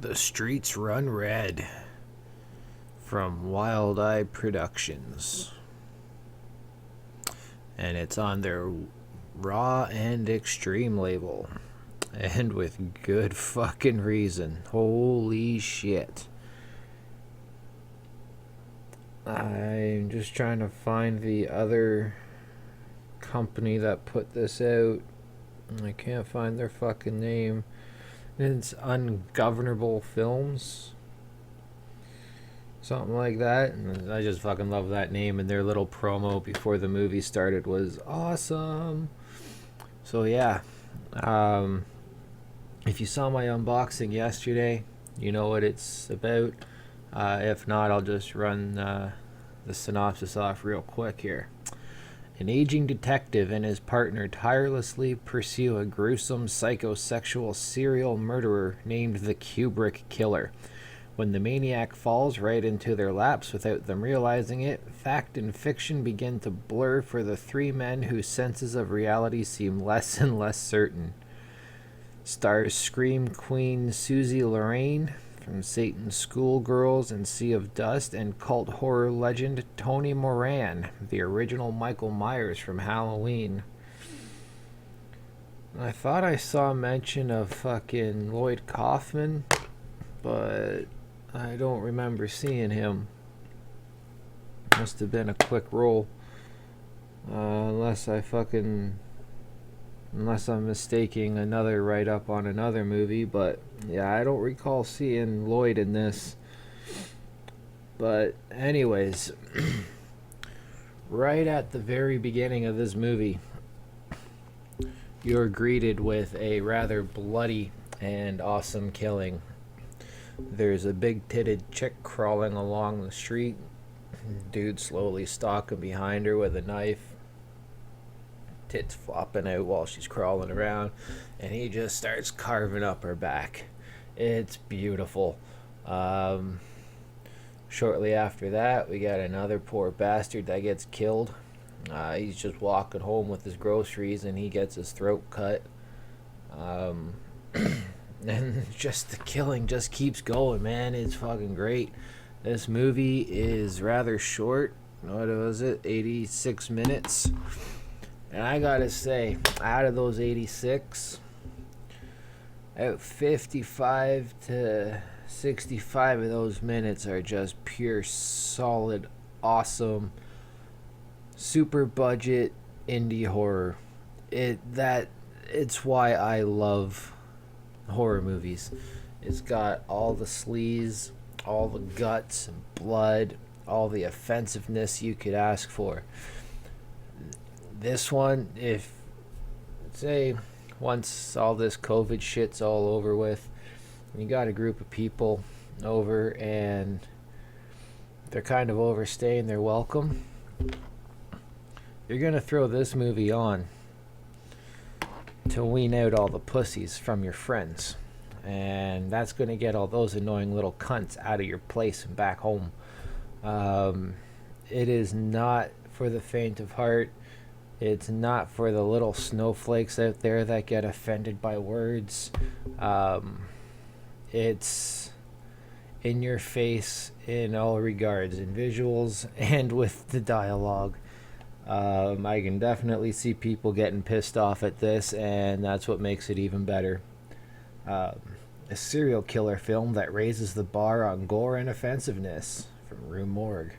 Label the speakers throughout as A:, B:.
A: The Streets Run Red from Wild Eye Productions. And it's on their Raw and Extreme label. And with good fucking reason. Holy shit. I'm just trying to find the other company that put this out. I can't find their fucking name. It's Ungovernable Films. Something like that. And I just fucking love that name, and their little promo before the movie started was awesome. So yeah. If you saw my unboxing yesterday, you know what it's about. If not, I'll just run the synopsis off real quick here. An aging detective and his partner tirelessly pursue a gruesome psychosexual serial murderer named the Kubrick Killer. When the maniac falls right into their laps without them realizing it, fact and fiction begin to blur for the three men whose senses of reality seem less and less certain. Stars Scream Queen Susie Lorraine from Satan's Schoolgirls and Sea of Dust, and cult horror legend Tony Moran, the original Michael Myers from Halloween. I thought I saw mention of fucking Lloyd Kaufman, but I don't remember seeing him. Must have been a quick roll. Unless I'm mistaking another write-up on another movie, but yeah, I don't recall seeing Lloyd in this. But anyways, right at the very beginning of this movie, you're greeted with a rather bloody and awesome killing. There's a big-titted chick crawling along the street. Dude slowly stalking behind her with a knife. Tits flopping out while she's crawling around, and he just starts carving up her back. It's beautiful. Shortly after that, we got another poor bastard that gets killed. He's just walking home with his groceries, and he gets his throat cut. And just the killing just keeps going, man. It's fucking great. This movie is rather short. What was it? 86 minutes. And I gotta say, out of those 86, out 55 to 65 of those minutes are just pure, solid, awesome, super budget indie horror. It's why I love horror movies. It's got all the sleaze, all the guts and blood, all the offensiveness you could ask for. This one, if, say, once all this COVID shit's all over with, you got a group of people over and they're kind of overstaying their welcome, you're going to throw this movie on to wean out all the pussies from your friends. And that's going to get all those annoying little cunts out of your place and back home. It is not for the faint of heart. It's not for the little snowflakes out there that get offended by words. It's in your face in all regards, in visuals and with the dialogue. I can definitely see people getting pissed off at this, and that's what makes it even better. A serial killer film that raises the bar on gore and offensiveness, from Rue Morgue.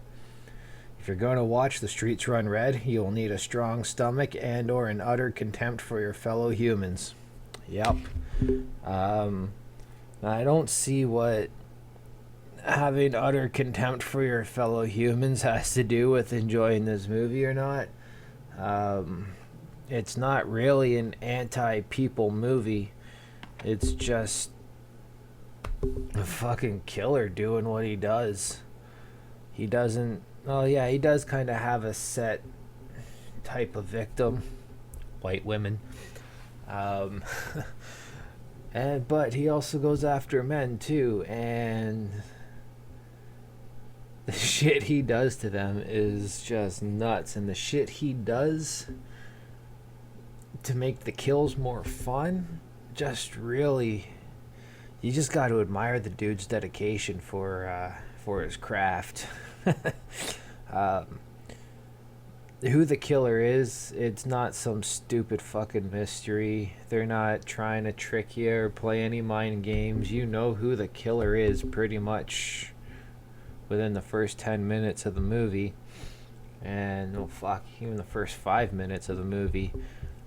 A: If you're going to watch The Streets Run Red, you'll need a strong stomach and or an utter contempt for your fellow humans. Yep. I don't see what having utter contempt for your fellow humans has to do with enjoying this movie or not. It's not really an anti-people movie. It's just a fucking killer doing what he does. He doesn't... Oh yeah, he does kind of have a set type of victim, white women, but he also goes after men too, and the shit he does to them is just nuts. And the shit he does to make the kills more fun, just really, you just got to admire the dude's dedication for his craft. um, who the killer is, it's not some stupid fucking mystery. They're not trying to trick you or play any mind games. You know who the killer is pretty much within the first 10 minutes of the movie. And, oh fuck, even the first 5 minutes of the movie.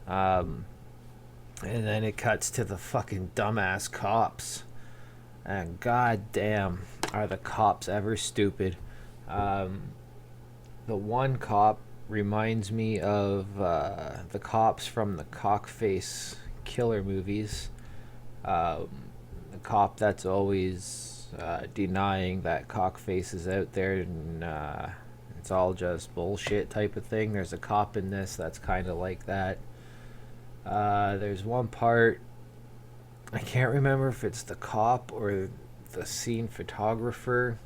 A: And then it cuts to the fucking dumbass cops. And goddamn, are the cops ever stupid. The one cop reminds me of the cops from the cockface killer movies. The cop that's always denying that cockface is out there and it's all just bullshit type of thing. There's a cop in this that's kind of like that. There's one part, I can't remember if it's the cop or the scene photographer,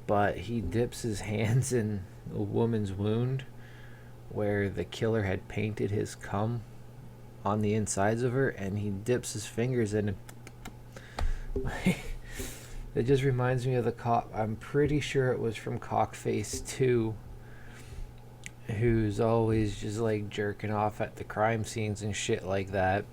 A: but he dips his hands in a woman's wound where the killer had painted his cum on the insides of her, and he dips his fingers in and it just reminds me of the cop. I'm pretty sure it was from Cockface 2, who's always just like jerking off at the crime scenes and shit like that.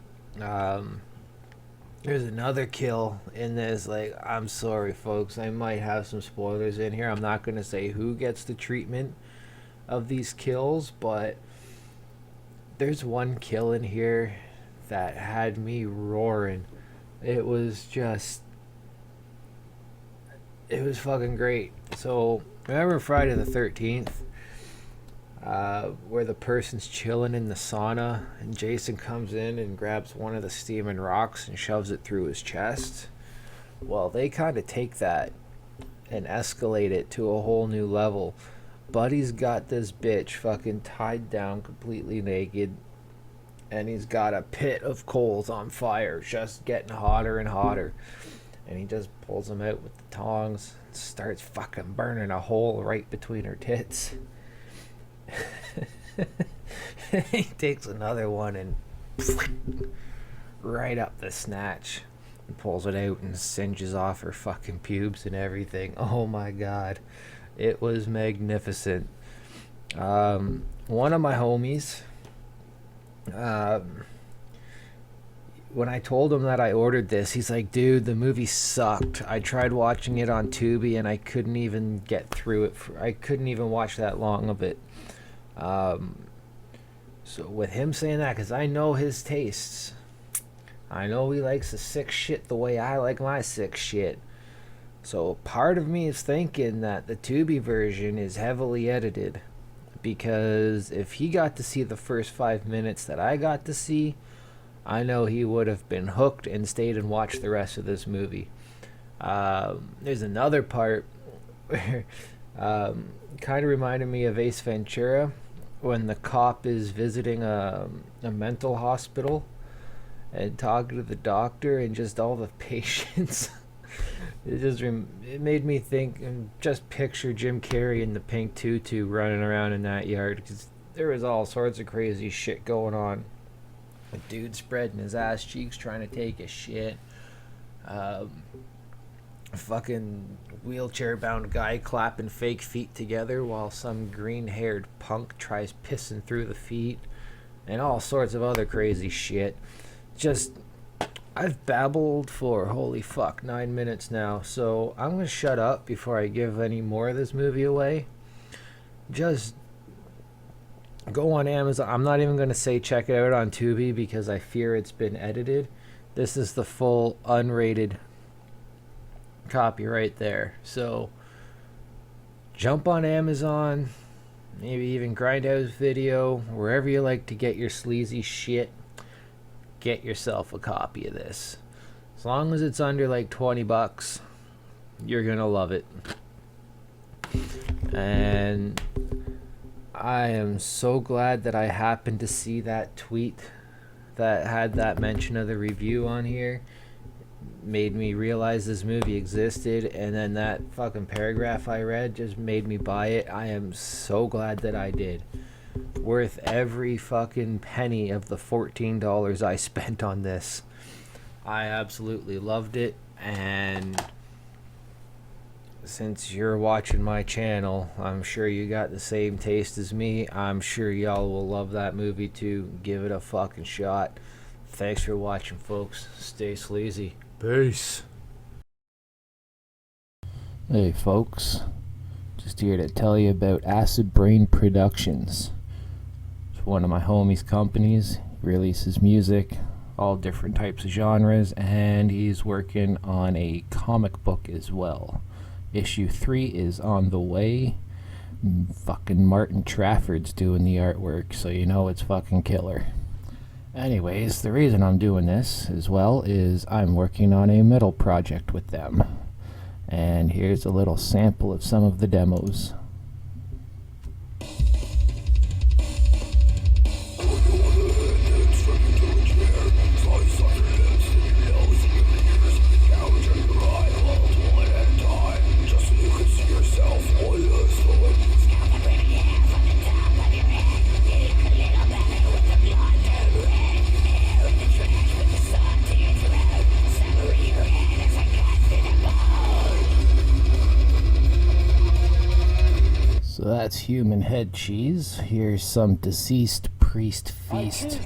A: There's another kill in this. Like, I'm sorry folks, I might have some spoilers in here. I'm not going to say who gets the treatment of these kills, but there's one kill in here that had me roaring. It was fucking great. So remember Friday the 13th, where the person's chilling in the sauna and Jason comes in and grabs one of the steaming rocks and shoves it through his chest? Well, they kind of take that and escalate it to a whole new level. Buddy's got this bitch fucking tied down completely naked, and he's got a pit of coals on fire just getting hotter and hotter, and he just pulls them out with the tongs and starts fucking burning a hole right between her tits. He takes another one and right up the snatch and pulls it out and singes off her fucking pubes and everything. Oh my god, it was magnificent. One of my homies, when I told him that I ordered this, he's like, dude, the movie sucked. I tried watching it on Tubi and I couldn't even get through it. I couldn't even watch that long of it. So with him saying that, because I know his tastes, I know he likes the sick shit the way I like my sick shit. So part of me is thinking that the Tubi version is heavily edited, because if he got to see the first 5 minutes that I got to see, I know he would have been hooked and stayed and watched the rest of this movie. There's another part where kind of reminded me of Ace Ventura, when the cop is visiting a mental hospital and talking to the doctor and just all the patients. It made me think and just picture Jim Carrey in the pink tutu running around in that yard, because there was all sorts of crazy shit going on. A dude spreading his ass cheeks trying to take a shit. A fucking wheelchair-bound guy clapping fake feet together while some green-haired punk tries pissing through the feet, and all sorts of other crazy shit. Just, I've babbled for, holy fuck, 9 minutes now, so I'm gonna shut up before I give any more of this movie away. Just go on Amazon. I'm not even gonna say check it out on Tubi because I fear it's been edited. This is the full unrated copy right there. So jump on Amazon, maybe even Grindhouse Video, wherever you like to get your sleazy shit. Get yourself a copy of this. As long as it's under like $20, you're gonna love it. And I am so glad that I happened to see that tweet that had that mention of the review on here. Made me realize this movie existed, and then that fucking paragraph I read just made me buy it. I am so glad that I did. Worth every fucking penny of the $14 I spent on this. I absolutely loved it. And since you're watching my channel, I'm sure you got the same taste as me. I'm sure y'all will love that movie too. Give it a fucking shot. Thanks for watching, folks. Stay sleazy. Peace. Hey folks, just here to tell you about Acid Brain Productions. It's one of my homies' companies. He releases music, all different types of genres, and he's working on a comic book as well. Issue 3 is on the way. Fucking Martin Trafford's doing the artwork, so you know it's fucking killer. Anyways, the reason I'm doing this as well is I'm working on a metal project with them. And here's a little sample of some of the demos. So that's human head cheese. Here's some deceased priest feast.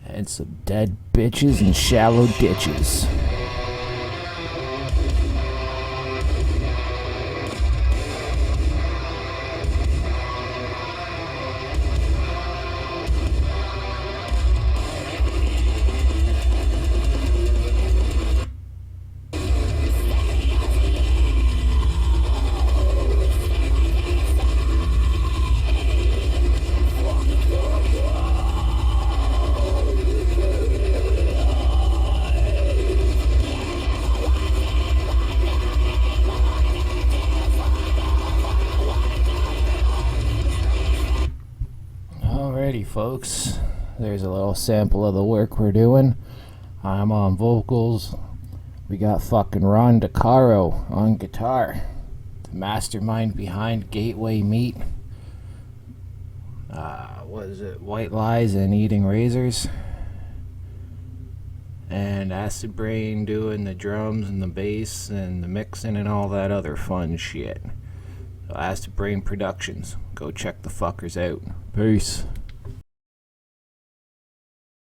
A: And some dead bitches in shallow ditches. Alrighty folks, there's a little sample of the work we're doing. I'm on vocals. We got fucking Ron DeCaro on guitar, the mastermind behind Gateway Meat. What is it? White Lies and Eating Razors. And Acid Brain doing the drums and the bass and the mixing and all that other fun shit. So Acid Brain Productions. Go check the fuckers out. Peace.